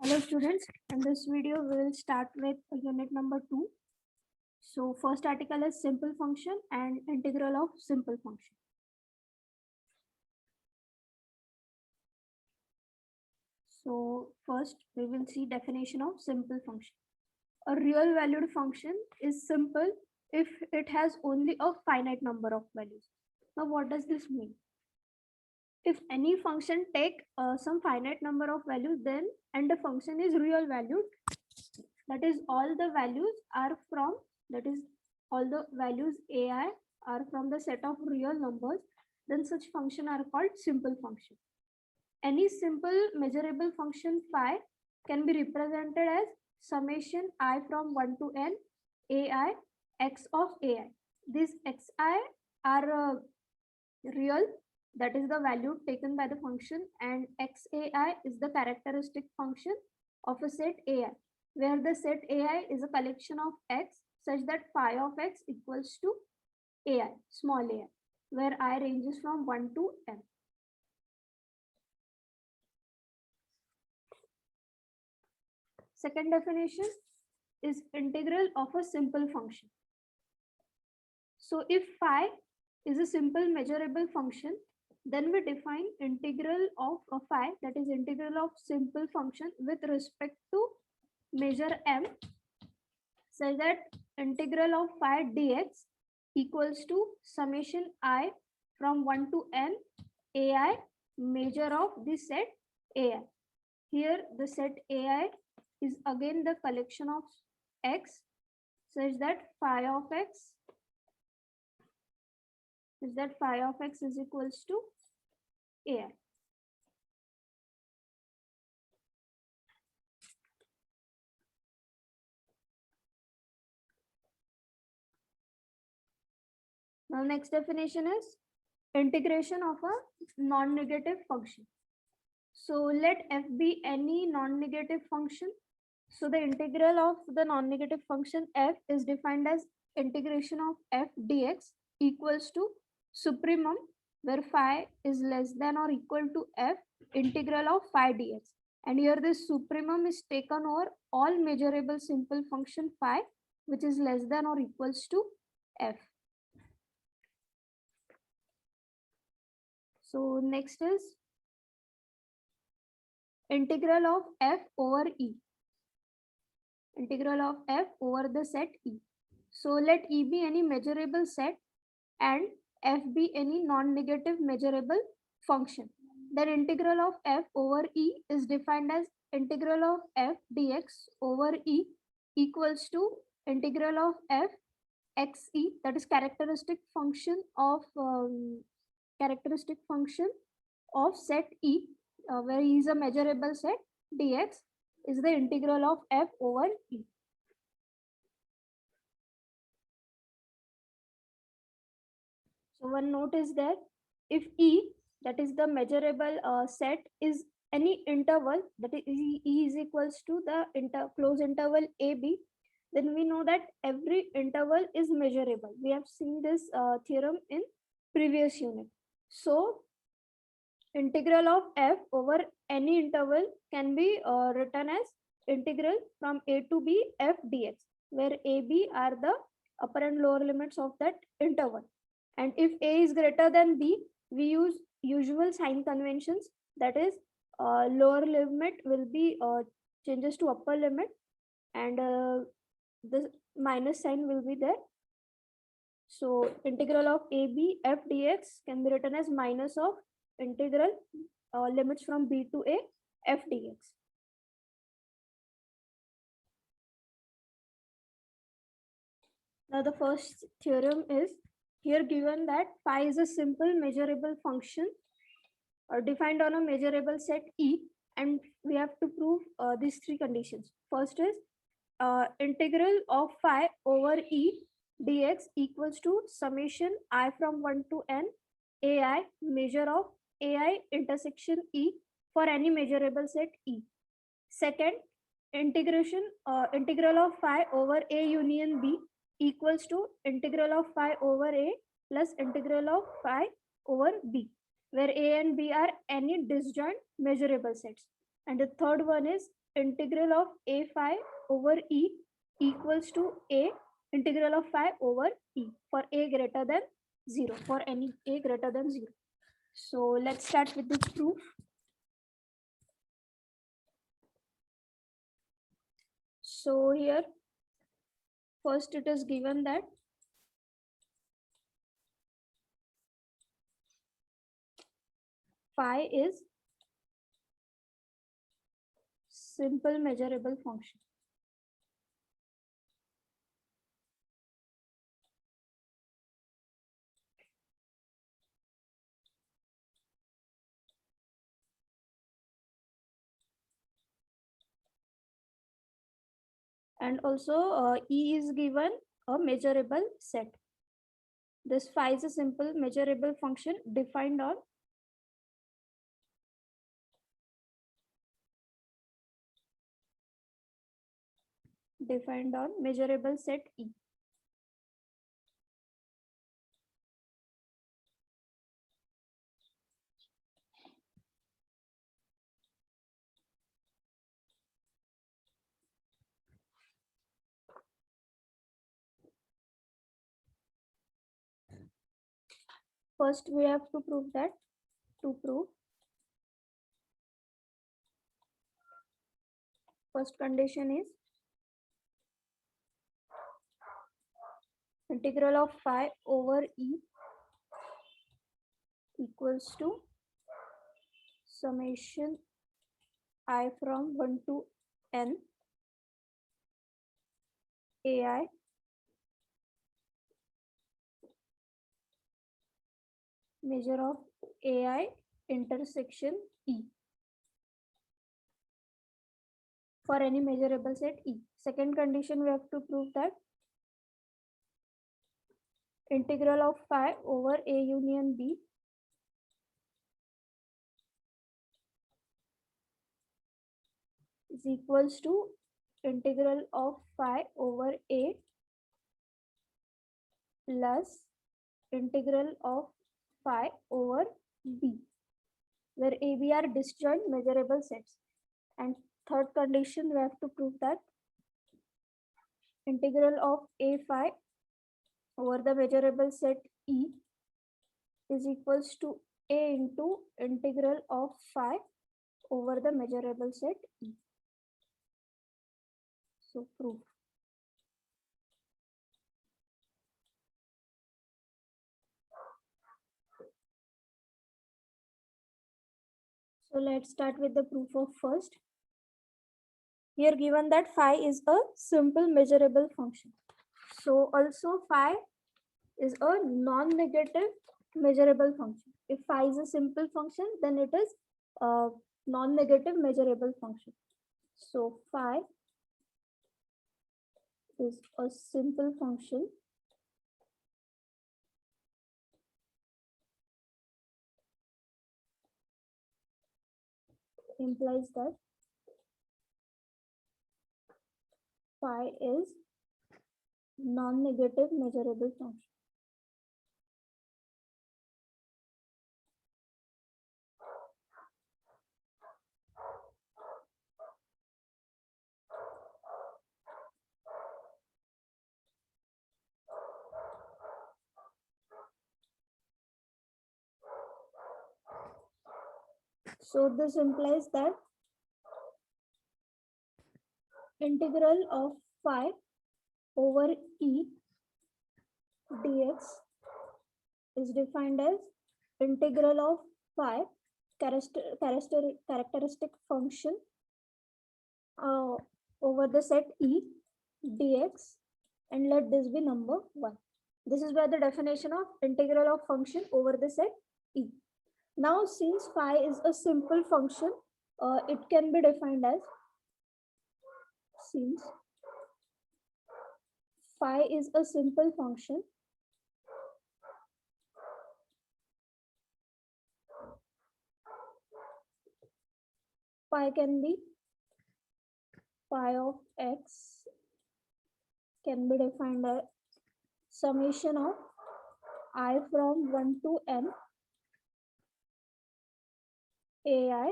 Hello students, in this video we will start with unit number 2. So first article is simple function and integral of simple function. So first we will see definition of simple function. A real valued function is simple if it has only a finite number of values. Now what does this mean? If any function take some finite number of values, then and the function is real valued, that is all the values are from that is all the values ai are from the set of real numbers, then such function are called simple function. Any simple measurable function phi can be represented as summation I from 1 to n ai x of ai. These xi are real, that is the value taken by the function, and xai is the characteristic function of a set ai, where the set ai is a collection of x such that phi of x equals to ai, small ai, where I ranges from 1 to n. Second definition is integral of a simple function. So if phi is a simple measurable function, then we define integral of a phi, that is integral of simple function with respect to measure m, such that integral of phi dx equals to summation I from 1 to n ai measure of the set ai. Here the set ai is again the collection of x such that phi of x is equals to ai. Now next definition is integration of a non-negative function. So let f be any non-negative function. So the integral of the non-negative function f is defined as integration of f dx equals to supremum, where phi is less than or equal to f integral of phi dx. And here this supremum is taken over all measurable simple function phi, which is less than or equals to f. So next is integral of f over e. Integral of f over the set e. So let e be any measurable set and f be any non-negative measurable function. Then integral of f over e is defined as integral of f dx over e equals to integral of f xe, that is characteristic function of set e, where e is a measurable set, dx is the integral of f over e. So one note is there, if e, that is the measurable set, is any interval, that is e is equals to the closed interval ab, then we know that every interval is measurable. We have seen this theorem in previous unit. So integral of f over any interval can be written as integral from a to b f dx, where a b are the upper and lower limits of that interval. And if a is greater than b, we use usual sign conventions, that is lower limit will be changes to upper limit, and the minus sign will be there. So integral of ab f dx can be written as minus of integral limits from b to a f dx. Now the first theorem is here given that phi is a simple measurable function defined on a measurable set e, and we have to prove these three conditions. First is integral of phi over e dx equals to summation I from 1 to n ai measure of ai intersection e for any measurable set e. Second, integral of phi over a union b equals to integral of phi over a plus integral of phi over b, where a and b are any disjoint measurable sets. And the third one is integral of a phi over e equals to a integral of phi over e for a greater than 0, for any a greater than 0. So let's start with the proof. So here first it is given that phi is simple measurable function. And also E is given a measurable set. This phi is a simple measurable function defined on measurable set E. First we have to prove that. To prove, first condition is integral of phi over E equals to summation I from 1 to n ai measure of ai intersection E for any measurable set E. Second condition, we have to prove that integral of phi over A union B is equals to integral of phi over A plus integral of phi over B, where A, B are disjoint measurable sets. And third condition, we have to prove that integral of A phi over the measurable set E is equals to A into integral of phi over the measurable set E. So proof. So let's start with the proof of first. Here given that phi is a simple measurable function. So also phi is a non-negative measurable function. If phi is a simple function, then it is a non-negative measurable function. So phi is a simple function implies that phi is non-negative measurable function. So this implies that integral of phi over E dx is defined as integral of phi characteristic function over the set E dx, and let this be number 1. This is where the definition of integral of function over the set E. Now since phi is a simple function, it can be defined as, since phi is a simple function, phi can be, phi of x can be defined as summation of I from 1 to n ai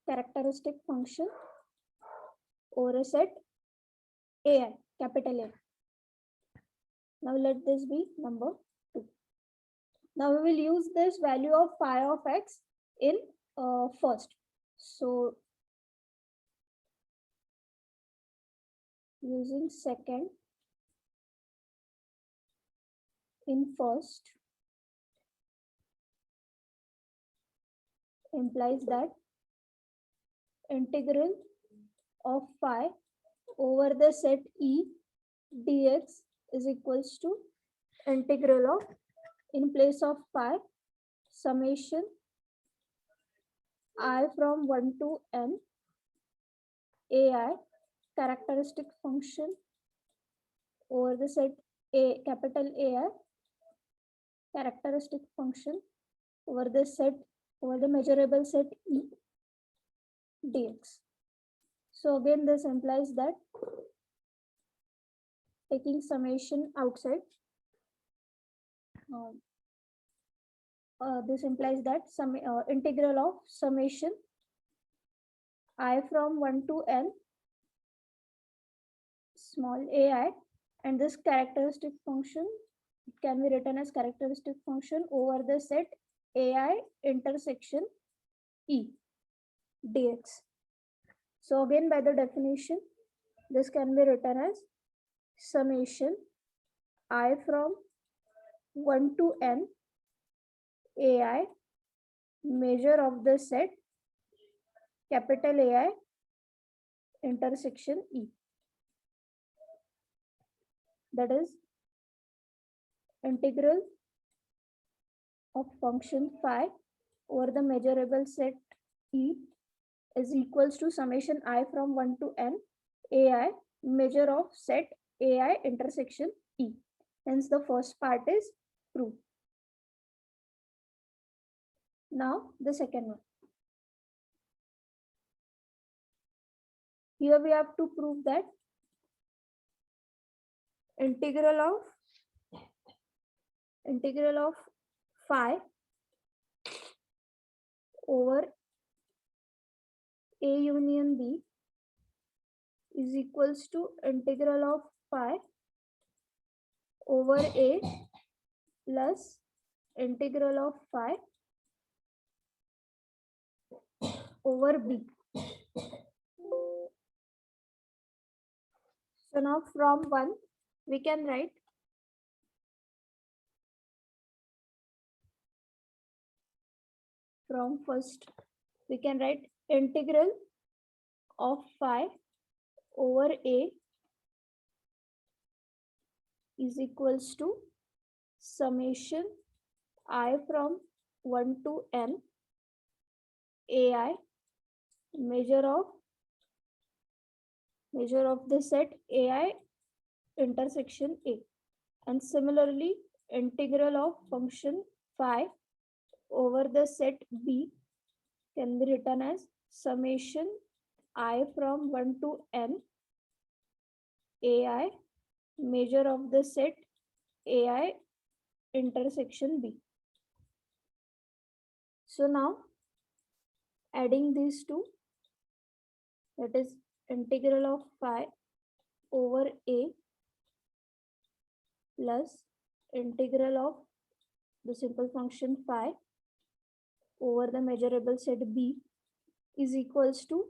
characteristic function over a set AI, capital A. Now let this be number 2. Now we will use this value of phi of x in first. So using second in first implies that integral of phi over the set E dx is equals to integral of, in place of phi, summation I from 1 to n ai characteristic function over the set A, capital AI, characteristic function over the measurable set E dx. So again, this implies that taking summation outside, this implies that integral of summation I from 1 to n small ai, and this characteristic function can be written as characteristic function over the set ai intersection E dx. So again, by the definition, this can be written as summation I from 1 to n ai measure of the set capital AI intersection E. That is integral of function phi over the measurable set E is equals to summation I from 1 to n ai measure of set AI intersection E. Hence the first part is proved. Now the second one. Here we have to prove that integral of phi over A union B is equals to integral of phi over A plus integral of phi over B. So now from 1 we can write integral of phi over A is equals to summation I from 1 to n ai measure of the set ai intersection A, and similarly integral of function phi over the set B can be written as summation I from 1 to n ai measure of the set ai intersection B. So now adding these two, that is integral of phi over A plus integral of the simple function phi over the measurable set B is equals to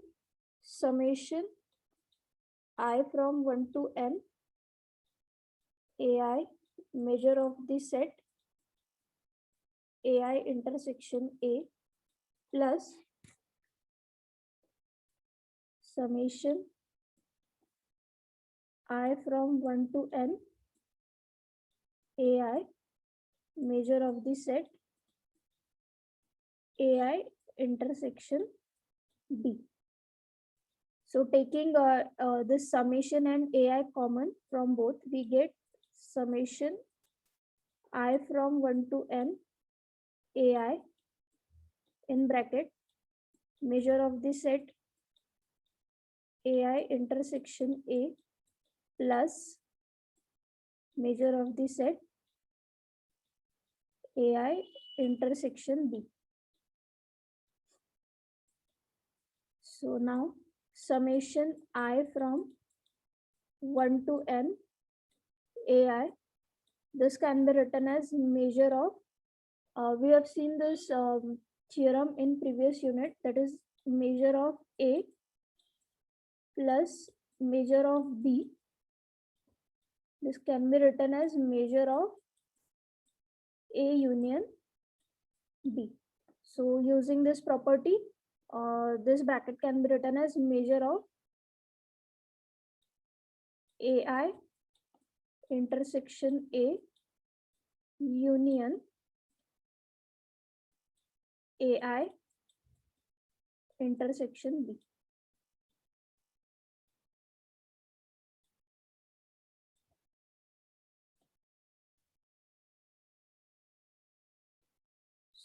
summation I from 1 to n ai measure of the set ai intersection A plus summation I from 1 to n ai measure of the set ai intersection B. So taking this summation and ai common from both, we get summation I from 1 to n ai in bracket measure of the set ai intersection A plus measure of the set ai intersection B. So now summation I from 1 to n ai, this can be written as measure of, we have seen this theorem in previous unit, that is measure of A plus measure of B. This can be written as measure of A union B. So using this property, this bracket can be written as measure of AI intersection A union AI intersection B.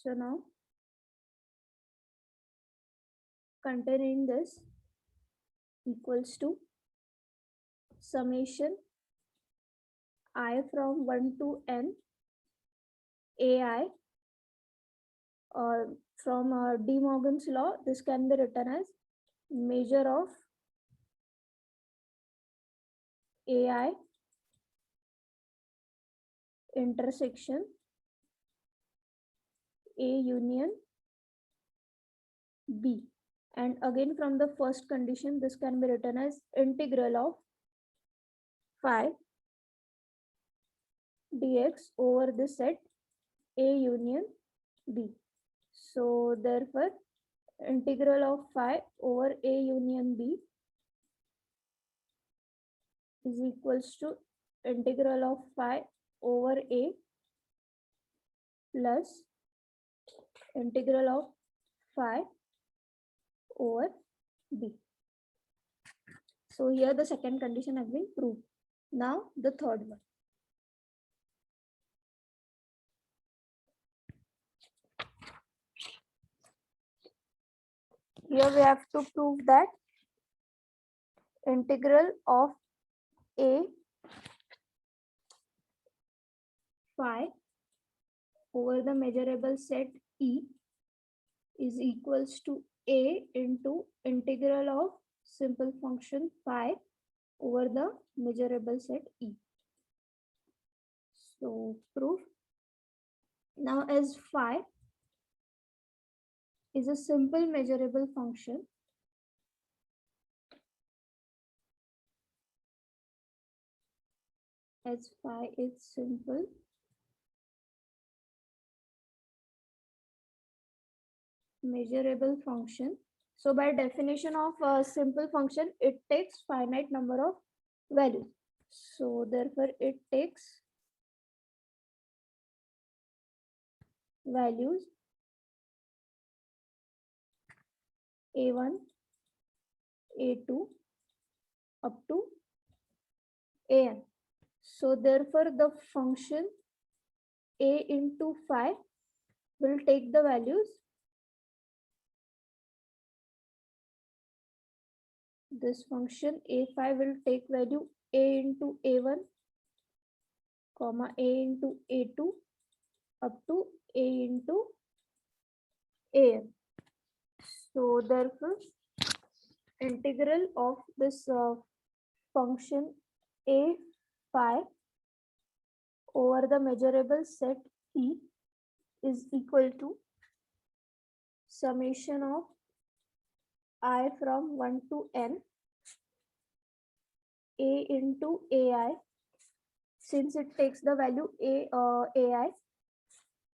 So now containing this equals to summation I from 1 to n ai, or from De Morgan's law, this can be written as measure of AI intersection A union B. And again from the first condition, this can be written as integral of phi dx over the set A union B. So therefore, integral of phi over A union B is equals to integral of phi over A plus integral of phi over B. So here the second condition has been proved. Now the third one. Here we have to prove that integral of A phi over the measurable set E is equals to A into integral of simple function phi over the measurable set E. So proof. Now as phi is a simple measurable function, as phi is simple measurable function. So by definition of a simple function, it takes finite number of values. So therefore it takes values a1, a2 up to an. So therefore the function a into phi will take the values. This function a phi will take value a into a1, comma a into a2 up to a into an. So therefore integral of this function a phi over the measurable set E is equal to summation of I from 1 to n a into ai, since it takes the value ai,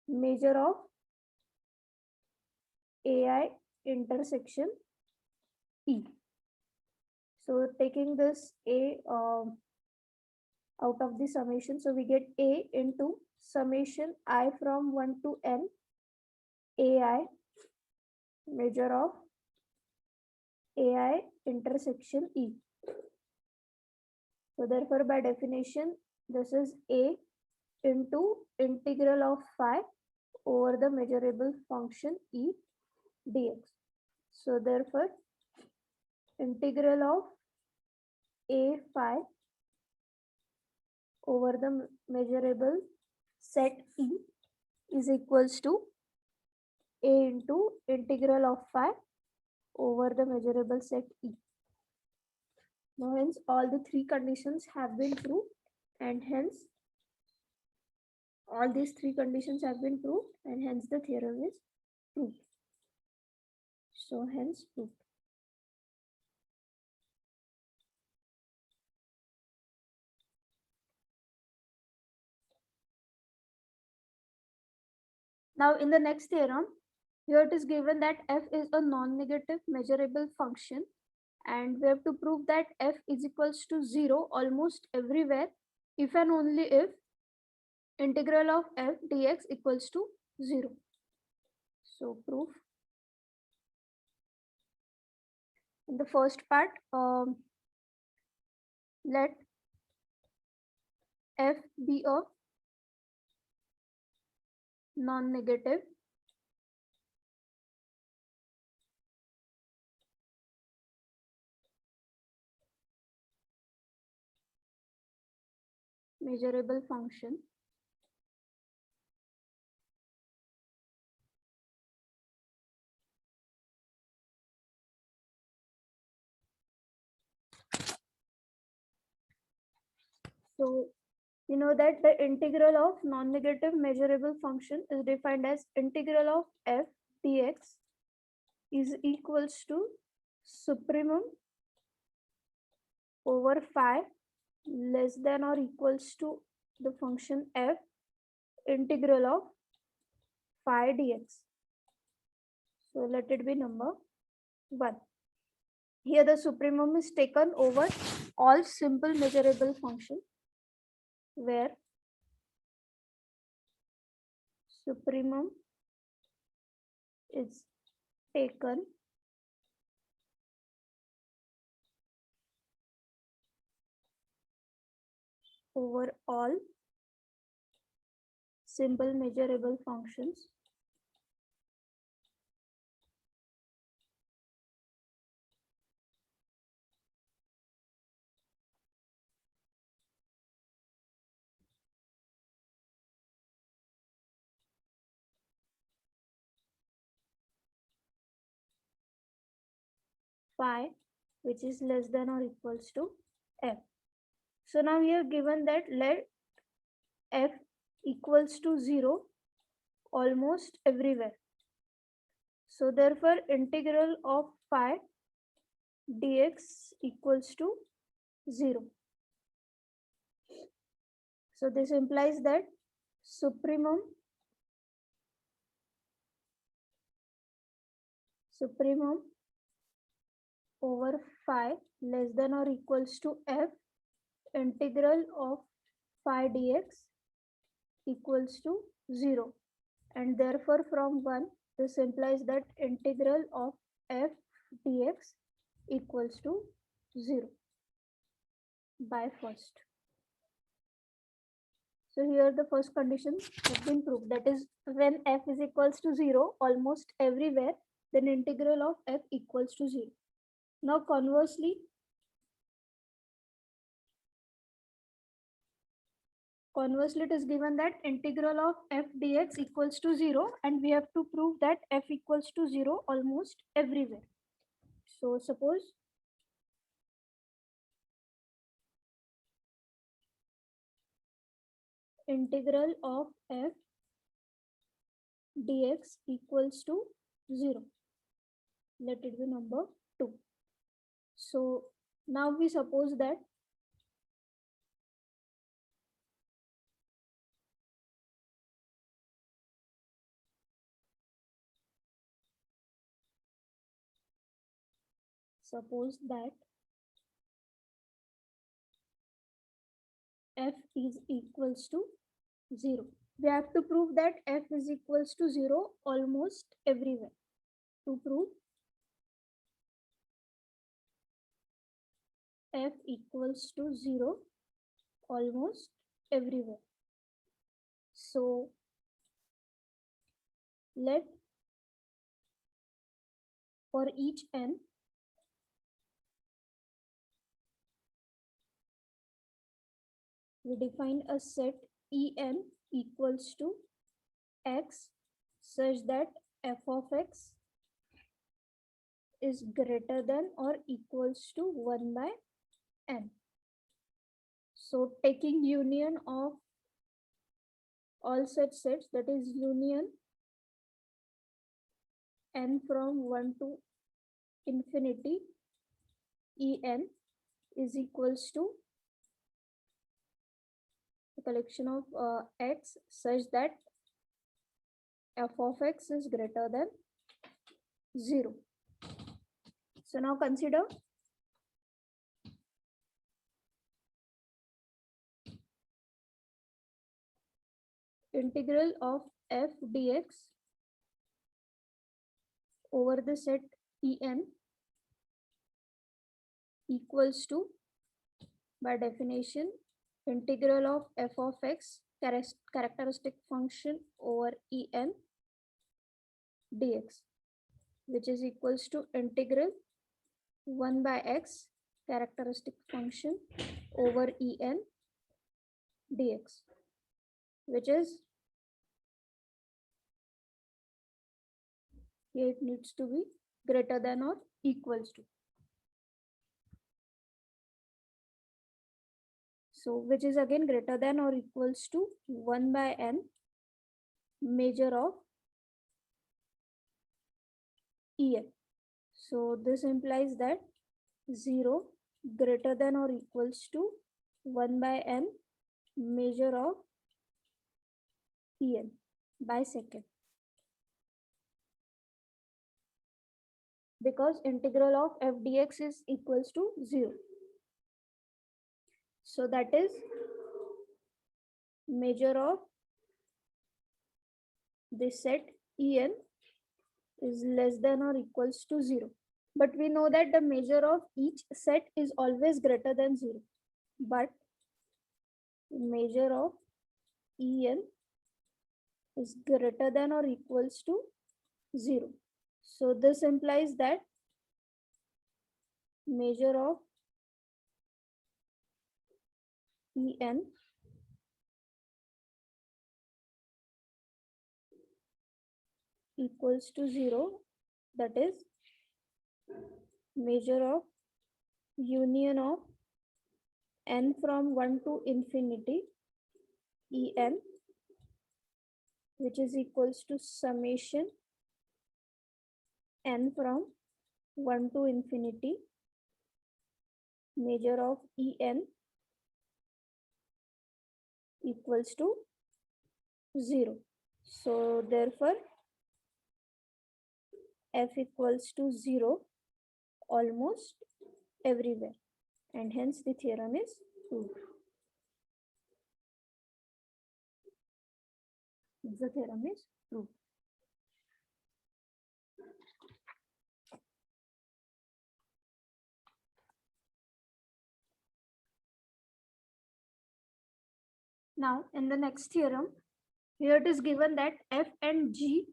measure of ai intersection E. So taking this a out of the summation, so we get a into summation I from 1 to n ai measure of ai intersection E. So therefore by definition this is a into integral of phi over the measurable function E dx. So therefore integral of a phi over the measurable set E is equals to a into integral of phi over the measurable set E. Now hence all the three conditions have been proved, and hence all these three conditions have been proved, and hence the theorem is proved. So hence proved. Now in the next theorem, here it is given that f is a non-negative measurable function, and we have to prove that f is equals to 0 almost everywhere if and only if integral of f dx equals to 0. So proof. In the first part, let f be a non-negative measurable function so you know that the integral of non-negative measurable function is defined as integral of f dx is equals to supremum over phi less than or equals to the function f integral of phi dx. So let it be number 1. Here the supremum is taken over all simple measurable function where supremum is taken over all simple measurable functions phi which is less than or equals to f. So now we have given that let f equals to 0 almost everywhere. So therefore integral of phi dx equals to 0. So this implies that supremum over phi less than or equals to f integral of phi dx equals to 0, and therefore from 1 this implies that integral of f dx equals to 0 by first. So here the first condition has been proved, that is when f is equals to 0 almost everywhere, then integral of f equals to 0. Now conversely it is given that integral of f dx equals to 0, and we have to prove that f equals to 0 almost everywhere. So suppose integral of f dx equals to 0. Let it be number 2. So now we suppose that f is equals to 0. We have to prove that f is equals to 0 almost everywhere. To prove f equals to 0 almost everywhere. So let for each n we define a set En equals to x such that f of x is greater than or equals to 1 by n. So taking union of all such sets, that is union n from 1 to infinity en is equals to the collection of x such that f of x is greater than 0. So now consider integral of f dx over the set En equals to, by definition, integral of f of x characteristic function over En dx, which is equals to integral 1 by x characteristic function over En dx, which is, here it needs to be greater than or equals to. So which is again greater than or equals to 1 by n measure of En. So this implies that 0 greater than or equals to 1 by n measure of En by second, because integral of f dx is equals to 0. So that is measure of this set En is less than or equals to 0. But we know that the measure of each set is always greater than 0. But measure of En is greater than or equals to 0. So this implies that measure of En equals to 0, that is measure of union of n from 1 to infinity En, which is equals to summation n from 1 to infinity measure of En equals to 0. So therefore f equals to 0 almost everywhere, and hence the theorem is proved. The theorem is proved. Now in the next theorem, here it is given that f and g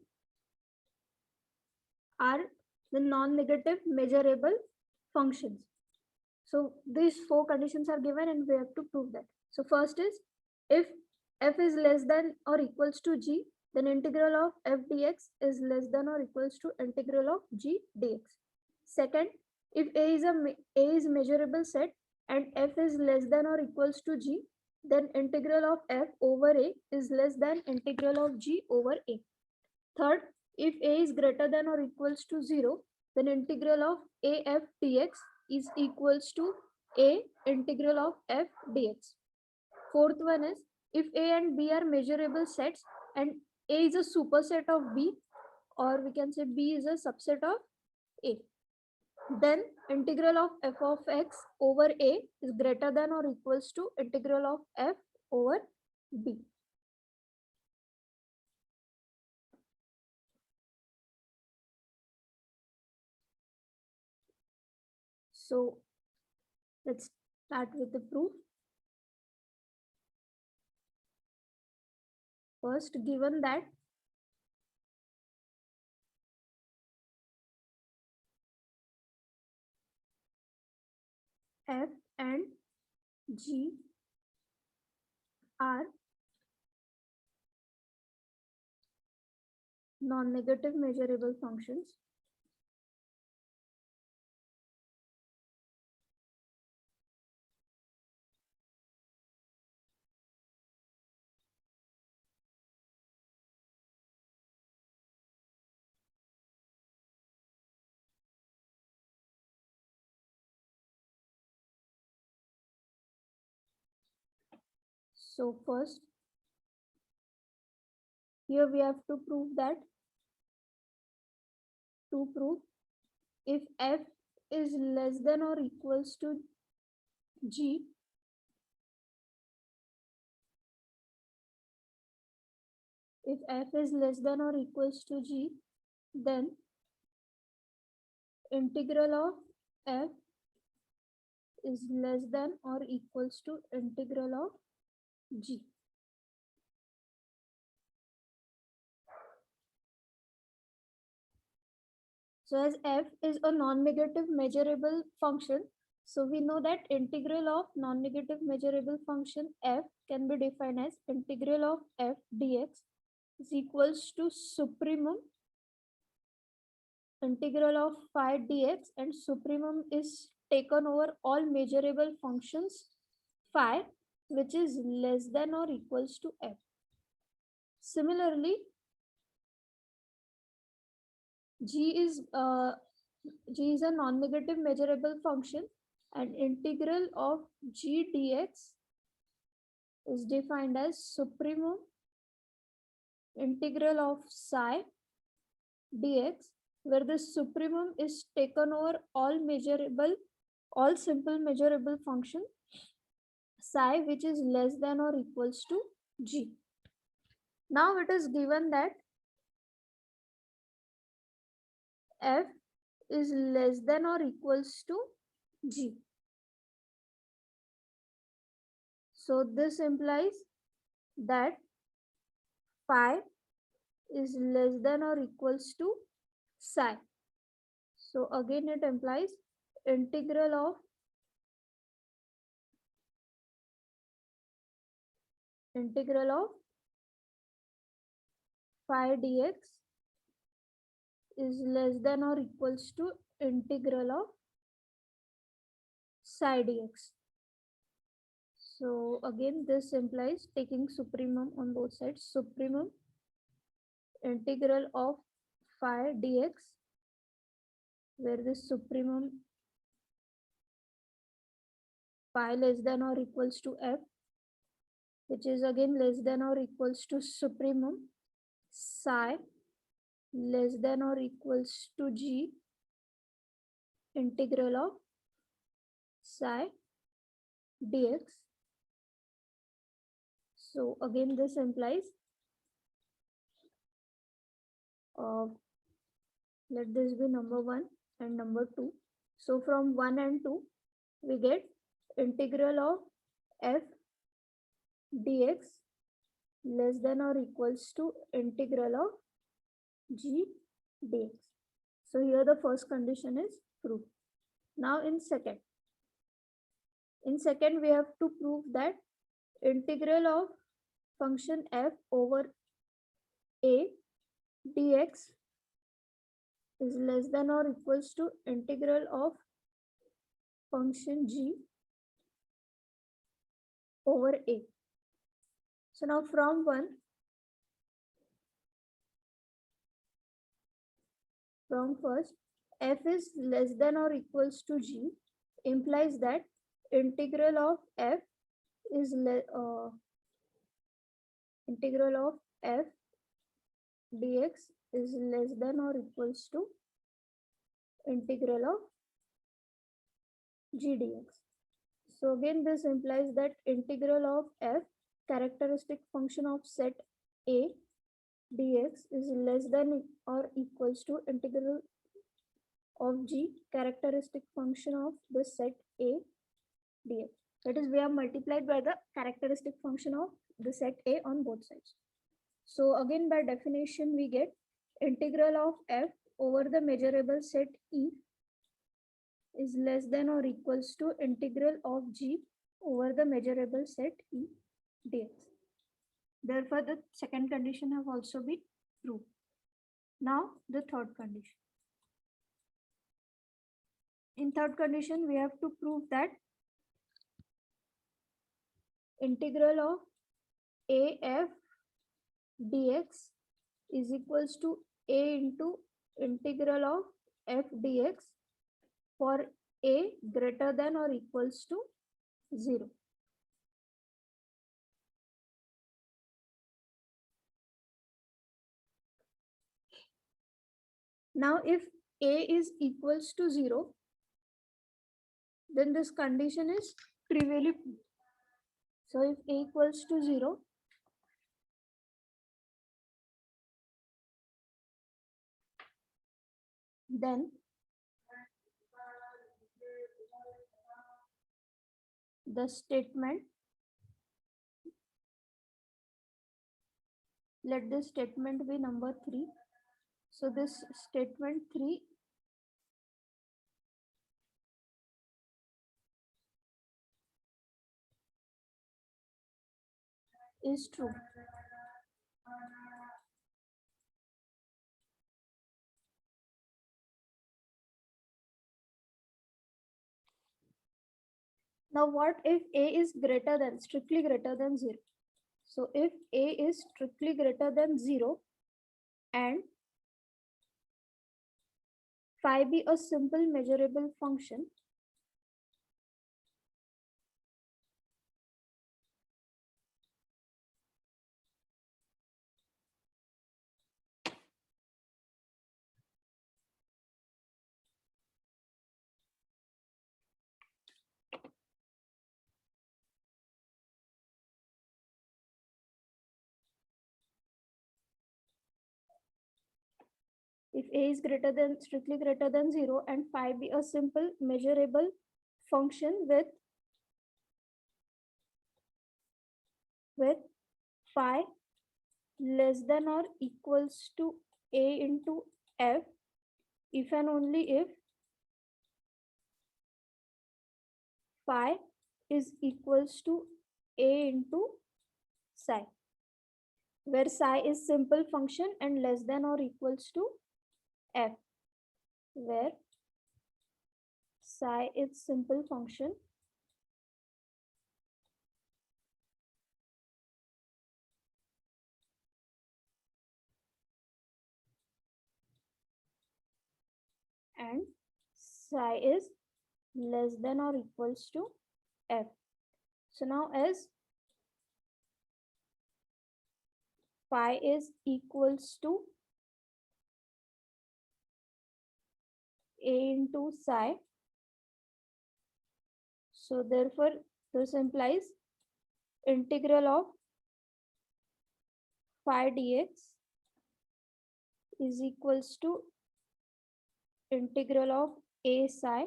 are the non-negative measurable functions. So these 4 conditions are given and we have to prove that. So first is, if f is less than or equals to g, then integral of f dx is less than or equals to integral of g dx. Second, if a is measurable set and f is less than or equals to g, then integral of f over a is less than integral of g over a. Third, if a is greater than or equals to 0, then integral of af dx is equals to a integral of f dx. Fourth one is, if a and b are measurable sets and a is a superset of b, or we can say b is a subset of a, then integral of f of x over a is greater than or equals to integral of f over b. So let's start with the proof. First, given that f and g are non-negative measurable functions, So first, here we have to prove that, to prove if f is less than or equals to g, if f is less than or equals to g, then integral of f is less than or equals to integral of g. So as f is a non-negative measurable function, so we know that integral of non-negative measurable function f can be defined as integral of f dx is equals to supremum integral of phi dx, and supremum is taken over all measurable functions phi which is less than or equals to f. Similarly, g is a non-negative measurable function, and integral of g dx is defined as supremum integral of psi dx, where the supremum is taken over all simple measurable function psi which is less than or equals to g. Now it is given that f is less than or equals to g. So this implies that phi is less than or equals to psi. So again it implies integral of phi dx is less than or equals to integral of psi dx. So again this implies taking supremum on both sides, supremum integral of phi dx, where this supremum phi less than or equals to f, which is again less than or equals to supremum psi less than or equals to g integral of psi dx. So again this implies let this be number 1 and number 2. So from 1 and 2 we get integral of f dx less than or equals to integral of g dx. So here the first condition is proved. Now in second we have to prove that integral of function f over a dx is less than or equals to integral of function g over a. So now from first, f is less than or equals to g implies that integral of f integral of f dx is less than or equals to integral of g dx. So again this implies that integral of f characteristic function of set a dx is less than or equals to integral of g characteristic function of the set a dx. That is, we are multiplied by the characteristic function of the set a on both sides. So again by definition we get integral of f over the measurable set e is less than or equals to integral of g over the measurable set e dx. Therefore, the second condition have also been proved. Now the third condition. In third condition, we have to prove that integral of af dx is equals to a into integral of f dx for a greater than or equals to 0. Now, if A is equals to 0, then this condition is trivially proved. So if A equals to 0, then the statement, let this statement be number 3. So this statement 3 is true. Now what if A is greater than, strictly greater than 0? So if A is strictly greater than 0 and phi be a simple measurable function, if A is greater than, strictly greater than 0 and phi be a simple measurable function with phi less than or equals to A into F, if and only if phi is equals to A into psi, where psi is simple function and less than or equals to F, where psi is simple function and psi is less than or equals to F. So now as phi is equals to A into psi, so therefore this implies integral of phi dx is equals to integral of A psi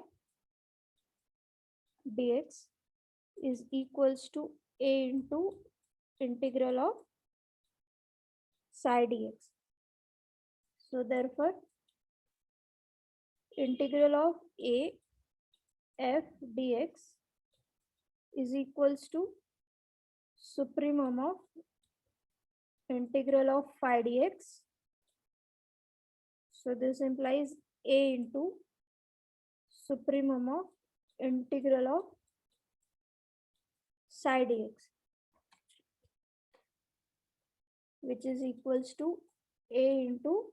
dx is equals to A into integral of psi dx. So therefore integral of A f dx is equals to supremum of integral of phi dx. So this implies A into supremum of integral of psi dx, which is equals to A into,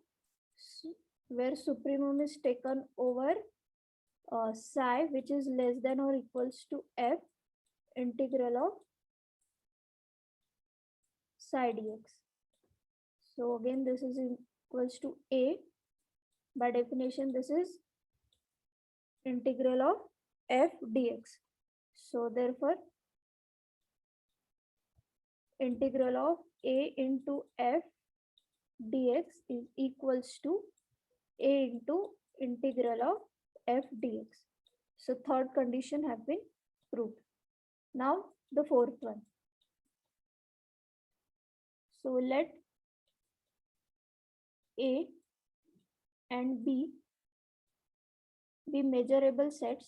where supremum is taken over psi, which is less than or equals to F integral of psi dx. So again this is equals to A. By definition this is integral of F dx. So therefore integral of A into F dx is equals to A into integral of F dx. So third condition have been proved. Now the fourth one. So let A and B be measurable sets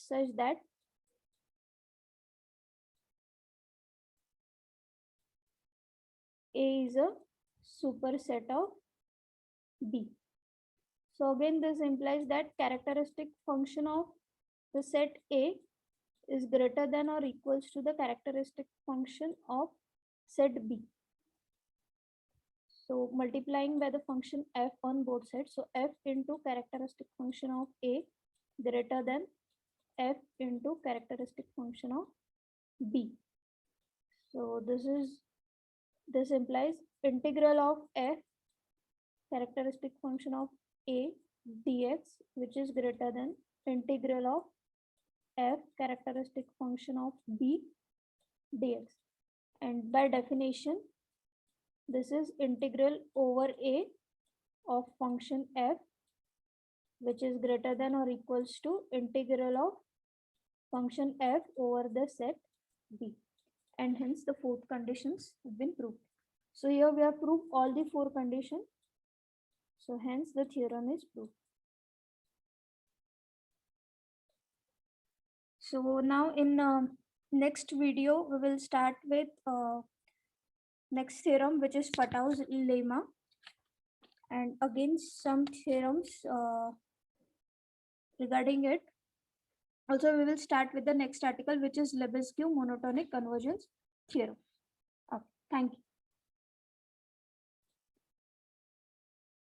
such that A is a superset of B. So again this implies that characteristic function of the set A is greater than or equals to the characteristic function of set B. So multiplying by the function f on both sides. So f into characteristic function of A greater than f into characteristic function of B. So this implies integral of f characteristic function of A dx, which is greater than integral of f characteristic function of B dx. And by definition, this is integral over A of function f, which is greater than or equals to integral of function f over the set B. And hence the fourth conditions have been proved. So here we have proved all the four conditions. So hence the theorem is proved. So now in next video, we will start with next theorem, which is Fatau's lemma. And again, some theorems regarding it. Also, we will start with the next article, which is Lebesgue monotonic convergence theorem. Okay, thank you.